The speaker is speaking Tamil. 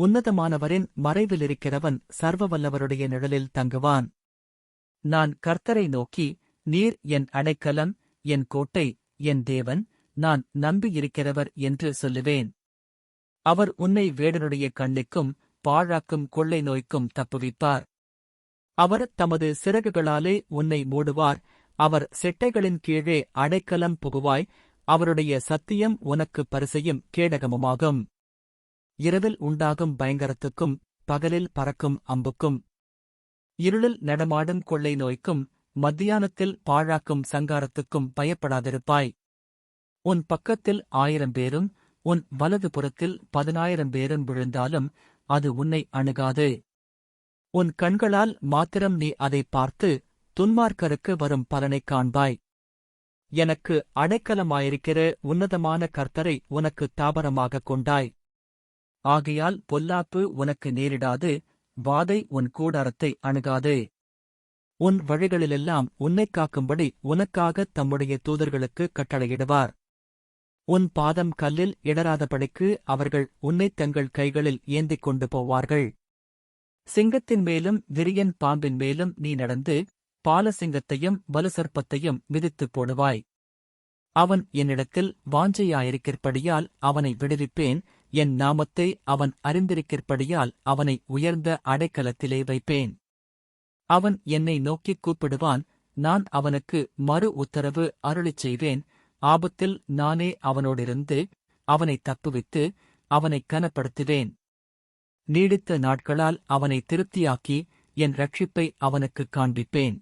உன்னதமானவரின் மறைவிலிருக்கிறவன் சர்வவல்லவருடைய நிழலில் தங்குவான். நான் கர்த்தரை நோக்கி, நீர் என் அடைக்கலம், என் கோட்டை, என் தேவன், நான் நம்பியிருக்கிறவர் என்று சொல்லுவேன். அவர் உன்னை வேடனுடைய கண்ணிக்கும் பாழாக்கும் கொள்ளை நோய்க்கும் தப்புவிப்பார். அவர் தமது சிறகுகளாலே உன்னை மூடுவார். அவர் செட்டைகளின் கீழே அடைக்கலம் புகுவாய். அவருடைய சத்தியம் உனக்கு பரிசையும் கேடகமுமாகும். இரவில் உண்டாகும் பயங்கரத்துக்கும் பகலில் பறக்கும் அம்புக்கும் இருளில் நடமாடும் கொள்ளை நோய்க்கும் மத்தியானத்தில் பாழாக்கும் சங்காரத்துக்கும் பயப்படாதிருப்பாய். உன் பக்கத்தில் 1000 பேரும் உன் வலது புறத்தில் 10,000 பேரும் விழுந்தாலும் அது உன்னை அணுகாது. உன் கண்களால் மாத்திரம் நீ அதை பார்த்து துன்மார்க்கருக்கு வரும் பலனைக் காண்பாய். எனக்கு அடைக்கலமாயிருக்கிற உன்னதமான கர்த்தரை உனக்கு தாபரமாகக் கொண்டாய். ஆகையால் பொல்லாப்பு உனக்கு நேரிடாது, வாதை உன் கூடாரத்தை அணுகாது. உன் வழிகளிலெல்லாம் உன்னைக் காக்கும்படி உனக்காகத் தம்முடைய தூதர்களுக்கு கட்டளையிடுவார். உன் பாதம் கல்லில் இடராதபடிக்கு அவர்கள் உன்னைத் தங்கள் கைகளில் ஏந்திக் கொண்டு போவார்கள். சிங்கத்தின் மேலும் விரியன் பாம்பின் மேலும் நீ நடந்து பாலசிங்கத்தையும் வலுசர்ப்பத்தையும் மிதித்துப் போடுவாய். அவன் என்னிடத்தில் வாஞ்சையாயிருக்கிறபடியால் அவனை விடுவிப்பேன். என் நாமத்தை அவன் அறிந்திருக்கிறபடியால் அவனை உயர்ந்த அடைக்கலத்திலே வைப்பேன். அவன் என்னை நோக்கிக் கூப்பிடுவான், நான் அவனுக்கு மறு உத்தரவு அருளிச் செய்வேன். ஆபத்தில் நானே அவனோடிருந்து அவனைத் தப்புவித்து அவனைக் கனப்படுத்துவேன். நீடித்த நாட்களால் அவனை திருப்தியாக்கி என் இரட்சிப்பை அவனுக்குக் காண்பிப்பேன்.